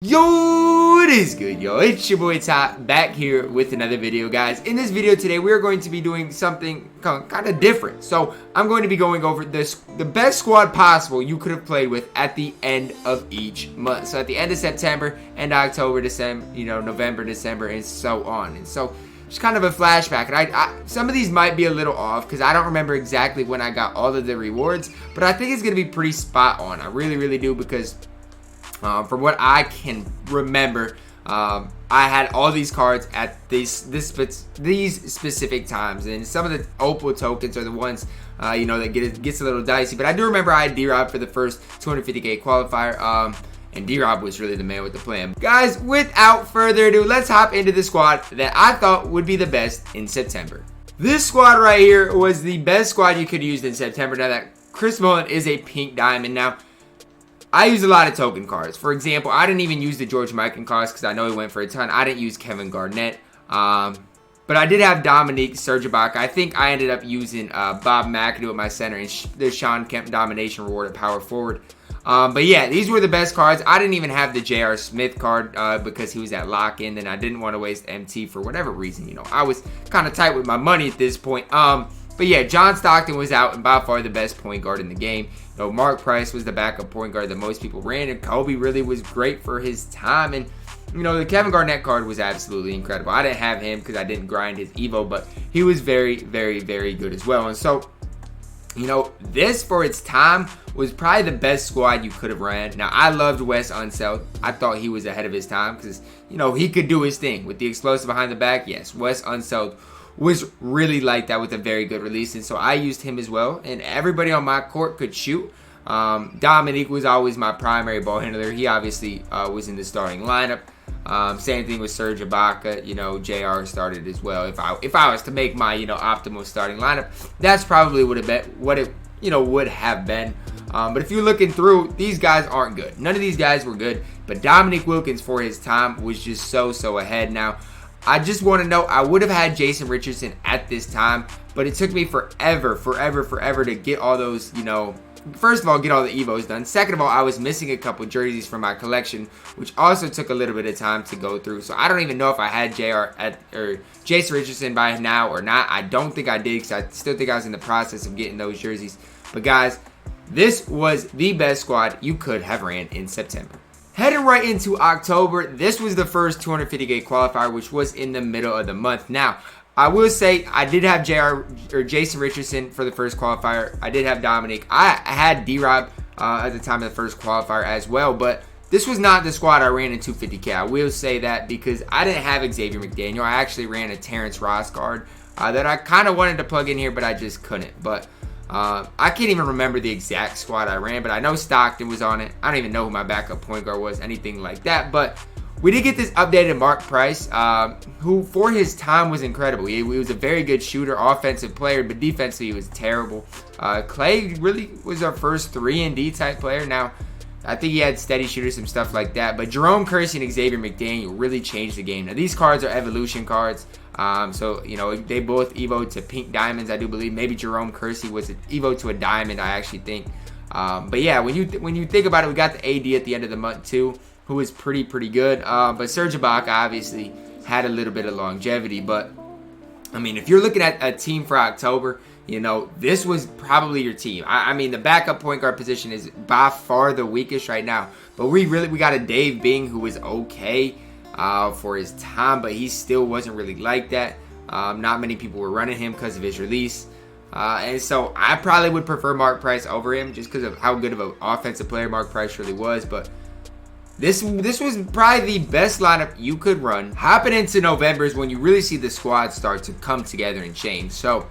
Yo, it is good, yo. It's your boy Ty back here with another video, guys. In this video today, we're going to be doing something kind of different. So I'm going to be going over the best squad possible you could have played with at the end of each month. So at the end of September and October, December, November, December, and so on. And so just kind of a flashback. And some of these might be a little off because I don't remember exactly when I got all of the rewards, but I think it's going to be pretty spot on. I really do, because from what I can remember, I had all these cards at these specific times, and some of the opal tokens are the ones that gets a little dicey. But I do remember I had D-Rob for the first 250k qualifier, and D-Rob was really the man with the plan. Guys, without further ado, let's hop into the squad that I thought would be the best in September. This squad right here was the best squad you could use in September. Now that Chris Mullin is a pink diamond. Now, I use a lot of token cards. For example, I didn't even use the George Mikan cards because I know he went for a ton. I didn't use Kevin Garnett. But I did have Dominique Serge Ibaka. I think I ended up using Bob McAdoo at my center and the Sean Kemp domination reward at power forward. But yeah, these were the best cards. I didn't even have the J.R. Smith card because he was at lock-in, and I didn't want to waste MT for whatever reason. I was kind of tight with my money at this point. But yeah, John Stockton was out and by far the best point guard in the game. Mark Price was the backup point guard that most people ran, and Kobe really was great for his time. And the Kevin Garnett card was absolutely incredible. I didn't have him because I didn't grind his Evo, but he was very good as well. And so, this for its time was probably the best squad you could have ran. Now, I loved Wes Unseld. I thought he was ahead of his time because, he could do his thing with the explosive behind the back. Yes, Wes Unseld was really like that with a very good release, and so I used him as well. And everybody on my court could shoot. Dominique was always my primary ball handler. He obviously was in the starting lineup. Same thing with Serge Ibaka. JR started as well. If I was to make my optimal starting lineup, that's probably what it would have been. But if you're looking through, these guys aren't good. None of these guys were good. But Dominique Wilkins for his time was just so ahead. Now, I just want to know, I would have had Jason Richardson at this time, but it took me forever to get all those, first of all, get all the Evos done. Second of all, I was missing a couple jerseys from my collection, which also took a little bit of time to go through. So I don't even know if I had Jason Richardson by now or not. I don't think I did, because I still think I was in the process of getting those jerseys. But guys, this was the best squad you could have ran in September. Heading right into October, this was the first 250k qualifier, which was in the middle of the month. Now, I will say I did have Jason Richardson for the first qualifier. I did have Dominic. I had D-Rob at the time of the first qualifier as well, but this was not the squad I ran in 250k. I will say that because I didn't have Xavier McDaniel. I actually ran a Terrence Ross card that I kind of wanted to plug in here, but I just couldn't. But I can't even remember the exact squad I ran, but I know Stockton was on it. I don't even know who my backup point guard was, anything like that. But we did get this updated Mark Price, who for his time was incredible. He was a very good shooter, offensive player, but defensively he was terrible. Clay really was our first 3-and-D type player. Now, I think he had steady shooters, some stuff like that. But Jerome Kersey and Xavier McDaniel really changed the game. Now, these cards are evolution cards. So, they both evoed to pink diamonds, I do believe. Maybe Jerome Kersey was an evo to a diamond, I actually think. But yeah, when you think about it, we got the AD at the end of the month too, who was pretty good. But Serge Ibaka obviously had a little bit of longevity. But, I mean, if you're looking at a team for October, this was probably your team. I mean, the backup point guard position is by far the weakest right now. But we got a Dave Bing who was okay for his time, but he still wasn't really like that. Not many people were running him because of his release. And so I probably would prefer Mark Price over him just because of how good of an offensive player Mark Price really was. But this was probably the best lineup you could run. Hopping into November is when you really see the squad start to come together and change. So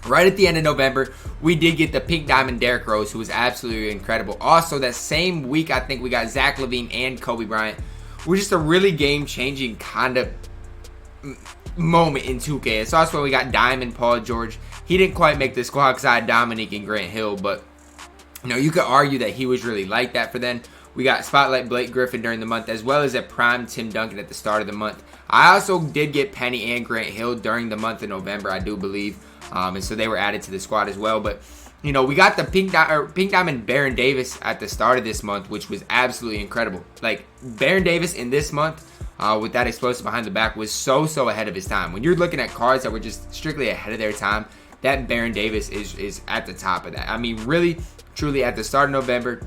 right at the end of November, we did get the pink diamond Derrick Rose, who was absolutely incredible. Also, that same week, I think we got Zach LaVine and Kobe Bryant. We're just a really game-changing kind of moment in 2K. It's also when we got Diamond Paul George. He didn't quite make the squad because I had Dominique and Grant Hill, but you could argue that he was really like that for then. We got Spotlight Blake Griffin during the month, as well as a prime Tim Duncan at the start of the month. I also did get Penny and Grant Hill during the month of November, I do believe. And so they were added to the squad as well. But You know, we got the pink diamond Baron Davis at the start of this month, which was absolutely incredible. Like, Baron Davis in this month, with that explosive behind the back, was so ahead of his time. When you're looking at cards that were just strictly ahead of their time, that Baron Davis is at the top of that. I mean, really, truly, at the start of November,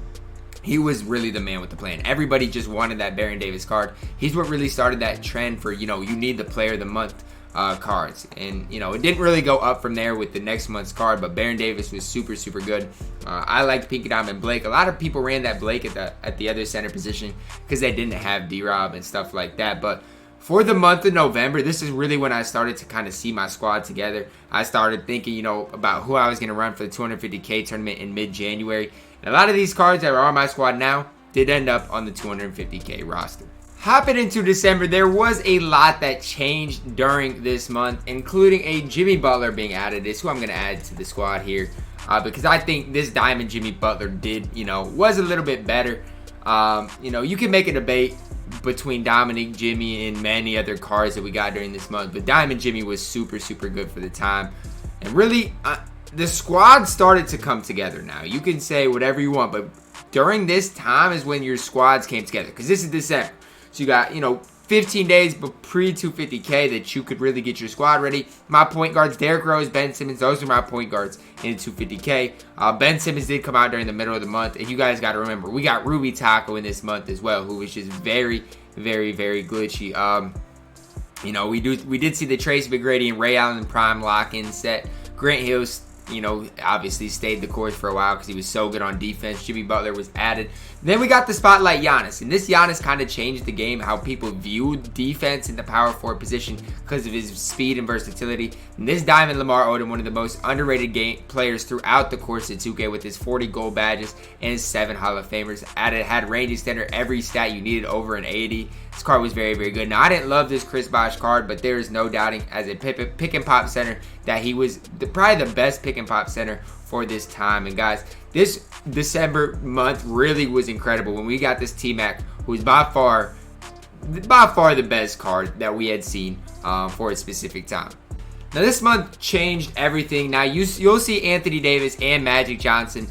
he was really the man with the plan. Everybody just wanted that Baron Davis card. He's what really started that trend for, you know, you need the player of the month cards. And, you know, it didn't really go up from there with the next month's card, but Baron Davis was super good. I liked Pinky Diamond Blake. A lot of people ran that Blake at the other center position because they didn't have D-Rob and stuff like that. But for the month of November, this is really when I started to kind of see my squad together. I started thinking, you know, about who I was going to run for the 250K tournament in mid-January. And a lot of these cards that are on my squad now did end up on the 250K roster. Hopping into December, there was a lot that changed during this month, including a Jimmy Butler being added. Is who I'm going to add to the squad here, because I think this Diamond Jimmy Butler was a little bit better. You know, you can make a debate between Dominic, Jimmy, and many other cards that we got during this month, but Diamond Jimmy was super good for the time. And really, the squad started to come together now. You can say whatever you want, but during this time is when your squads came together, because this is December. So you got, you know, 15 days pre-250K that you could really get your squad ready. My point guards, Derrick Rose, Ben Simmons, those are my point guards in 250K. Ben Simmons did come out during the middle of the month, and you guys got to remember, we got Ruby Taco in this month as well, who was just very glitchy. You know, we did see the Tracy McGrady and Ray Allen Prime lock-in set. Grant Hill, you know, obviously stayed the course for a while because he was so good on defense. Jimmy Butler was added. Then we got the Spotlight Giannis. And this Giannis kind of changed the game, how people viewed defense in the power forward position because of his speed and versatility. And this Diamond Lamar Odom, one of the most underrated players throughout the course of 2K with his 40 gold badges and his 7 Hall of Famers. Had range extender, every stat you needed over an 80. This card was very good. Now, I didn't love this Chris Bosh card, but there is no doubting as a pick and pop center that he was probably the best pick and pop center for this time. And guys, this December month really was incredible when we got this T-Mac, who is by far the best card that we had seen for a specific time. Now, this month changed everything. Now, you'll see Anthony Davis and Magic Johnson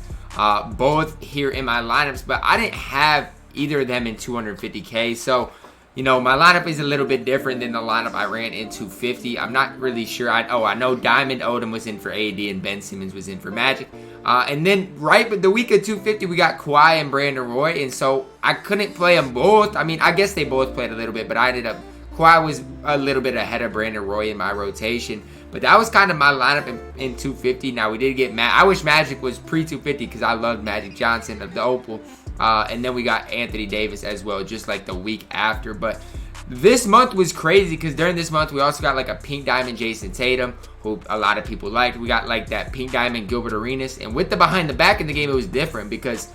both here in my lineups, but I didn't have either of them in 250K. So, you know, my lineup is a little bit different than the lineup I ran in 250. I'm not really sure. I know Diamond Odom was in for AD and Ben Simmons was in for Magic. And then right the week of 250, we got Kawhi and Brandon Roy. And so I couldn't play them both. I mean, I guess they both played a little bit, but Kawhi was a little bit ahead of Brandon Roy in my rotation. But that was kind of my lineup in 250. Now, we did get I wish Magic was pre-250 because I loved Magic Johnson of the Opal. And then we got Anthony Davis as well, just like the week after. But this month was crazy because during this month, we also got like a pink diamond Jason Tatum, who a lot of people liked. We got like that pink diamond Gilbert Arenas. And with the behind the back in the game, it was different because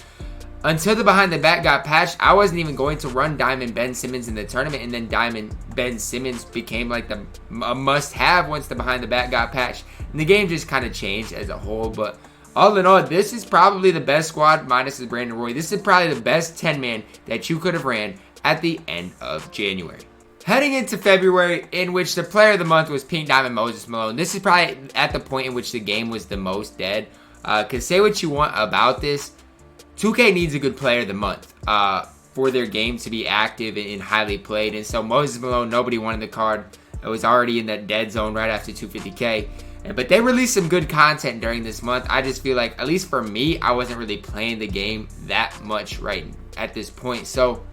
until the behind the back got patched, I wasn't even going to run Diamond Ben Simmons in the tournament. And then Diamond Ben Simmons became like a must-have once the behind the back got patched. And the game just kind of changed as a whole. But all in all, this is probably the best squad minus the Brandon Roy. This is probably the best 10-man that you could have ran at the end of January. Heading into February, in which the player of the month was Pink Diamond Moses Malone. This is probably at the point in which the game was the most dead. Because say what you want about this, 2K needs a good player of the month for their game to be active and highly played. And so Moses Malone, nobody wanted the card. It was already in that dead zone right after 250K. But they released some good content during this month. I just feel like, at least for me, I wasn't really playing the game that much right at this point. So,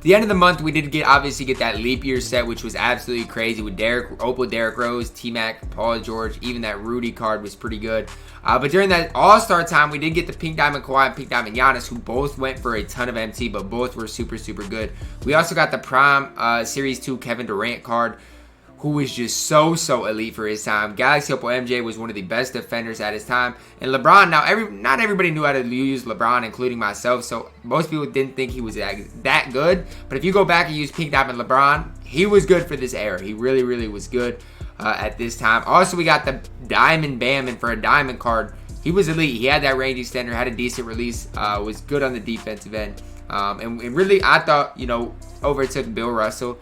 the end of the month, we did obviously get that leap year set, which was absolutely crazy with Opal, Derrick Rose, T-Mac, Paul George. Even that Rudy card was pretty good. But during that All-Star time, we did get the Pink Diamond Kawhi and Pink Diamond Giannis, who both went for a ton of MT, but both were super good. We also got the Prime Series 2 Kevin Durant card, who was just so elite for his time. Galaxy Opal MJ was one of the best defenders at his time. And LeBron, now not everybody knew how to use LeBron, including myself, so most people didn't think he was that good. But if you go back and use Pink Diamond LeBron, he was good for this era. He really was good at this time. Also, we got the Diamond Bam, and for a Diamond card, he was elite. He had that range extender, had a decent release, was good on the defensive end. And really, I thought, overtook Bill Russell,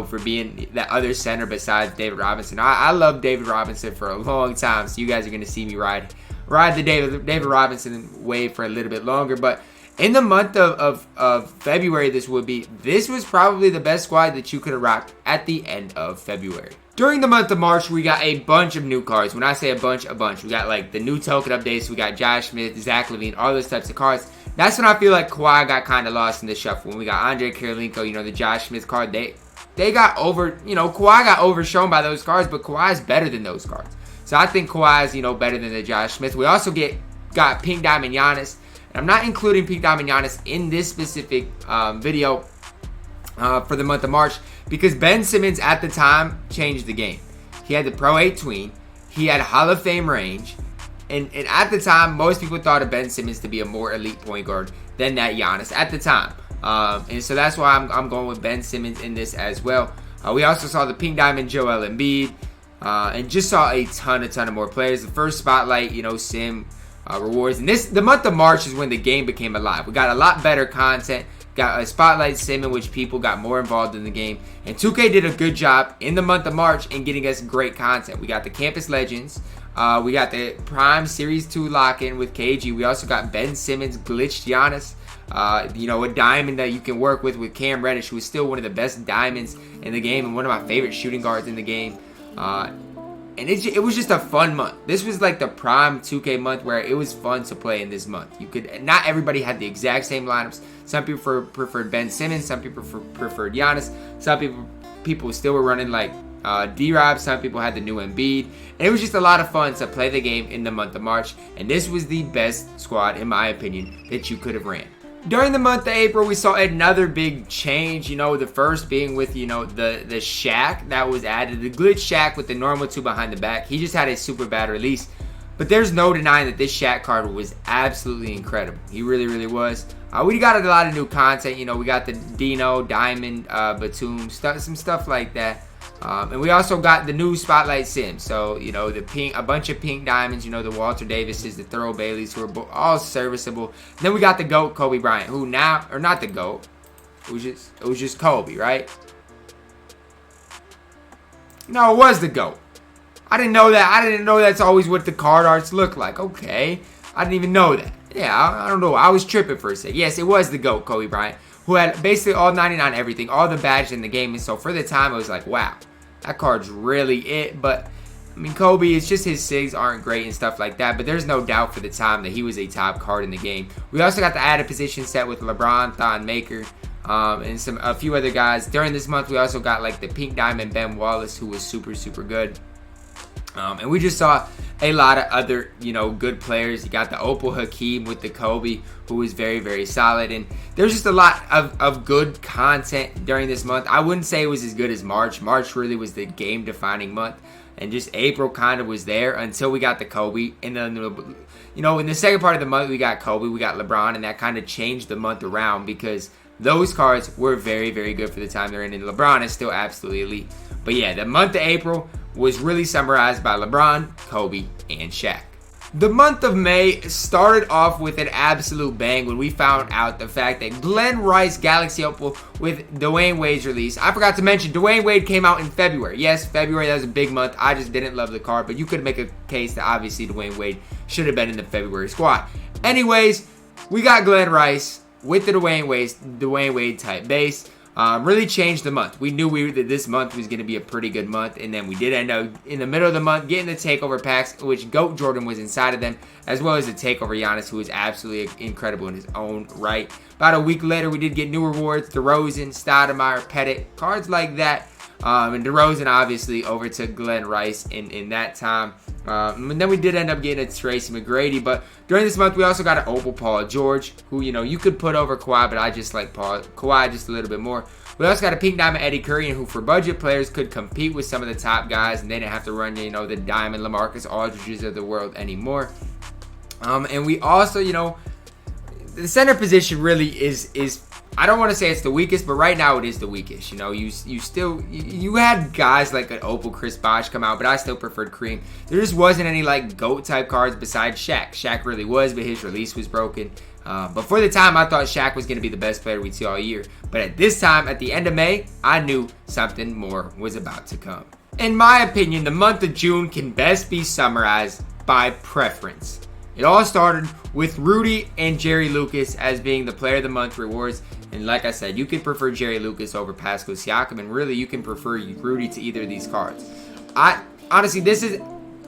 for being that other center besides David Robinson. I love David Robinson for a long time, so you guys are going to see me ride ride the David Robinson wave for a little bit longer. But in the month of February, this was probably the best squad that you could have rocked at the end of February. During the month of March, we got a bunch of new cards. When I say a bunch. We got like the new token updates. We got Josh Smith, Zach LaVine, all those types of cards. That's when I feel like Kawhi got kind of lost in the shuffle. When we got Andre Kirilenko, you know, the Josh Smith card, they got over, you know, Kawhi got overshown by those cards, but Kawhi's better than those cards. So I think Kawhi's, you know, better than the Josh Smith. We also got Pink Diamond Giannis. And I'm not including Pink Diamond Giannis in this specific video for the month of March because Ben Simmons at the time changed the game. He had the Pro 8 tween. He had Hall of Fame range. And at the time, most people thought of Ben Simmons to be a more elite point guard than that Giannis at the time. And so that's why I'm going with Ben Simmons in this as well. We also saw the Pink Diamond Joel Embiid. And just saw a ton of more players. The first spotlight, you know, sim rewards. And the month of March is when the game became alive. We got a lot better content. Got a spotlight sim in which people got more involved in the game. And 2K did a good job in the month of March in getting us great content. We got the Campus Legends. We got the Prime Series 2 lock-in with KG. We also got Ben Simmons, Glitched Giannis. You know, a diamond that you can work with Cam Reddish, who is still one of the best diamonds in the game and one of my favorite shooting guards in the game. And it was just a fun month. This was like the prime 2K month where it was fun to play in this month. Not everybody had the exact same lineups. Some people preferred Ben Simmons. Some people preferred Giannis. Some people still were running like D-Rob. Some people had the new Embiid. And it was just a lot of fun to play the game in the month of March. And this was the best squad, in my opinion, that you could have ran. During the month of April, we saw another big change, you know, the first being with, you know, the Shaq that was added. The glitch Shaq with the normal 2 behind the back. He just had a super bad release. But there's no denying that this Shaq card was absolutely incredible. He really was. We got a lot of new content. You know, we got the Dino, Diamond, Batum, some stuff like that. And we also got the new Spotlight Sim. So, you know, a bunch of pink diamonds, you know, the Walter Davises, the Thurl Baileys, who are all serviceable. And then we got the GOAT, Kobe Bryant, who now, or not the GOAT, it was just Kobe, right? No, it was the GOAT. I didn't know that. I didn't know that's always what the card arts look like. Okay. I didn't even know that. Yeah, I don't know. I was tripping for a second. Yes, it was the GOAT, Kobe Bryant, who had basically all 99 everything, all the badges in the game. And so for the time, it was like, wow. That card's really it, but I mean, Kobe, it's just his SIGs aren't great and stuff like that, but there's no doubt for the time that he was a top card in the game. We also got the added position set with LeBron, Thon Maker, and a few other guys. During this month, we also got like the Pink Diamond Ben Wallace, who was super good. And we just saw a lot of other, you know, good players. You got the Opal Hakeem with the Kobe, who was very solid. And there's just a lot of good content during this month. I wouldn't say it was as good as March. March really was the game-defining month. And just April kind of was there until we got the Kobe. And then, you know, in the second part of the month, we got Kobe, we got LeBron, and that kind of changed the month around because those cards were very good for the time they're in. And LeBron is still absolutely elite. But yeah, the month of April was really summarized by LeBron, Kobe, and Shaq. The month of May started off with an absolute bang when we found out the fact that Glenn Rice Galaxy Opal with Dwayne Wade's release. I forgot to mention, Dwayne Wade came out in February. Yes, February, that was a big month. I just didn't love the card, but you could make a case that obviously Dwayne Wade should have been in the February squad. Anyways, we got Glenn Rice with the Dwayne Wade type base. Really changed the month. We knew that this month was going to be a pretty good month, and then we did end up in the middle of the month getting the takeover packs, which GOAT Jordan was inside of them, as well as the takeover Giannis, who was absolutely incredible in his own right. About a week later, we did get new rewards: DeRozan, Stoudemire, Pettit, cards like that. And DeRozan obviously over to Glenn Rice in that time. And then we did end up getting a Tracy McGrady. But during this month, we also got an Opal Paul George, who, you know, you could put over Kawhi, but I just like Kawhi just a little bit more. We also got a Pink Diamond Eddie Curry, who for budget players could compete with some of the top guys, and they didn't have to run, you know, the Diamond LaMarcus Aldridges of the world anymore. And we also, you know, the center position really is I don't want to say it's the weakest, but right now it is the weakest. You know, you had guys like an Opal Chris Bosh come out, but I still preferred Kareem. There just wasn't any like GOAT type cards besides Shaq. Shaq really was, but his release was broken. But for the time, I thought Shaq was going to be the best player we'd see all year. But at this time, at the end of May, I knew something more was about to come. In my opinion, the month of June can best be summarized by preference. It all started with Rudy and JayCanada as being the Player of the Month rewards. And like I said, you could prefer JayCanada over Pascal Siakam, and really you can prefer Rudy to either of these cards. Honestly,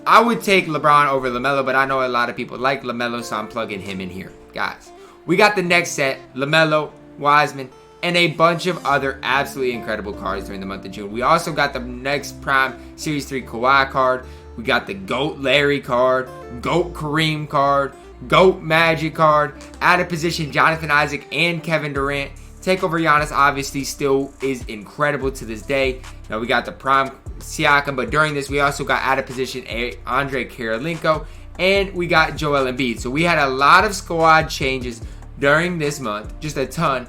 I would take LeBron over LaMelo, but I know a lot of people like LaMelo, so I'm plugging him in here. Guys, we got the next set, LaMelo, Wiseman, and a bunch of other absolutely incredible cards during the month of June. We also got the next Prime Series 3 Kawhi card. We got the GOAT Larry card, GOAT Kareem card, GOAT Magic card, out of position Jonathan Isaac and Kevin Durant. Takeover Giannis obviously still is incredible to this day. Now we got the Prime Siakam, but during this we also got out of position Andre Karolinko, and we got Joel Embiid. So we had a lot of squad changes during this month, just a ton.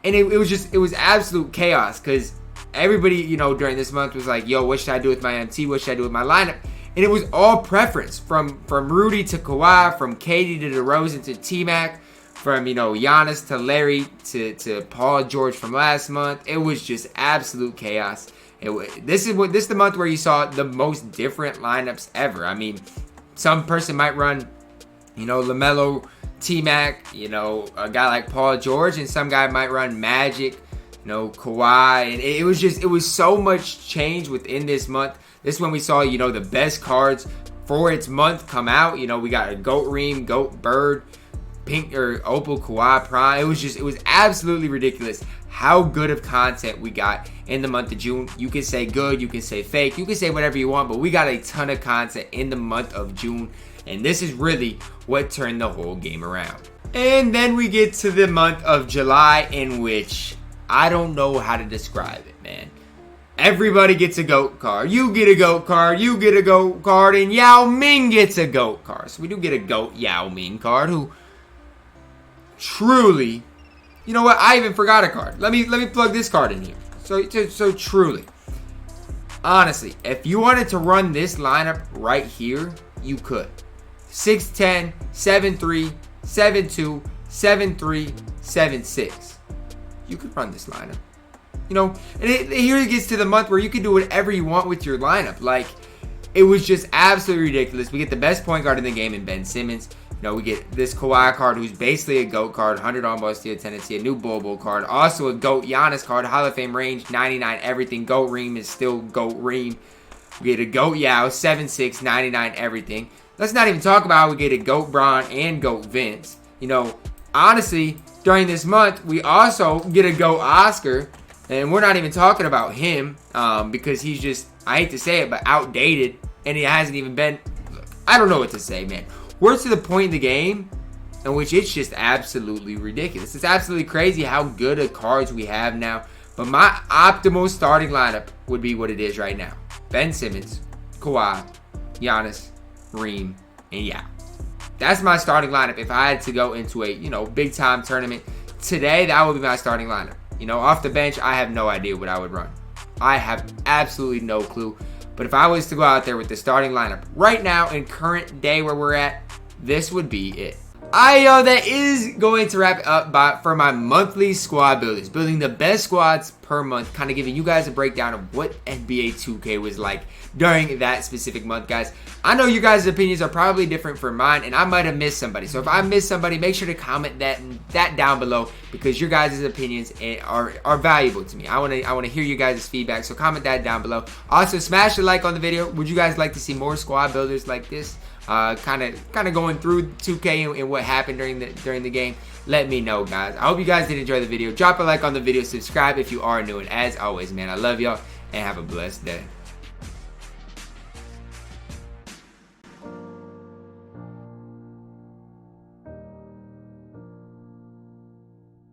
And it was absolute chaos because everybody, you know, during this month was like, yo, what should I do with my MT? What should I do with my lineup? And it was all preference from Rudy to Kawhi, from KD to DeRozan to T-Mac, from, you know, Giannis to Larry to Paul George from last month. It was just absolute chaos. This is the month where you saw the most different lineups ever. I mean, some person might run, you know, LaMelo, T-Mac, you know, a guy like Paul George, and some guy might run Magic, you know, Kawhi, and it was so much change within this month. This is when we saw, you know, the best cards for its month come out. You know, we got a GOAT Reem, GOAT Bird, Pink or Opal Kawhi Prime. It was absolutely ridiculous how good of content we got in the month of June. You can say good, you can say fake, you can say whatever you want, but we got a ton of content in the month of June. And this is really what turned the whole game around. And then we get to the month of July, in which I don't know how to describe it, man. Everybody gets a GOAT card. You get a GOAT card, you get a GOAT card, and Yao Ming gets a GOAT card. So we do get a GOAT Yao Ming card, who truly, you know what? I even forgot a card. Let me plug this card in here. So truly, honestly, if you wanted to run this lineup right here, you could. 6'10", 7'3", 7'2", 7'3", 7'6". You could run this lineup. You know, and here it gets to the month where you can do whatever you want with your lineup. Like, it was just absolutely ridiculous. We get the best point guard in the game in Ben Simmons. You know, we get this Kawhi card, who's basically a GOAT card, 100 on-ball steal tendency, a new Bol card, also a GOAT Giannis card, Hall of Fame range, 99 everything. GOAT Reem is still GOAT Reem. We get a GOAT Yao, 7'6", 99 everything. Let's not even talk about how we get a GOAT Braun and GOAT Vince. You know, honestly, during this month, we also get a GOAT Oscar. And we're not even talking about him because he's just, I hate to say it, but outdated. And he hasn't even been, look, I don't know what to say, man. We're to the point in the game in which it's just absolutely ridiculous. It's absolutely crazy how good of cards we have now. But my optimal starting lineup would be what it is right now. Ben Simmons, Kawhi, Giannis, Reem, and Yao. That's my starting lineup if I had to go into a, you know, big time tournament. Today, that would be my starting lineup. You know, off the bench, I have no idea what I would run. I have absolutely no clue. But if I was to go out there with the starting lineup right now in current day where we're at, this would be it. That is going to wrap it up for my monthly squad builders. Building the best squads per month. Kind of giving you guys a breakdown of what NBA 2K was like during that specific month, guys. I know you guys' opinions are probably different from mine, and I might have missed somebody. So if I missed somebody, make sure to comment that down below, because your guys' opinions are valuable to me. I want to hear you guys' feedback, so comment that down below. Also, smash the like on the video. Would you guys like to see more squad builders like this? Kind of going through 2K and what happened during the game. Let me know, guys. I hope you guys did enjoy the video. Drop a like on the video. Subscribe if you are new. And as always, man, I love y'all and have a blessed day.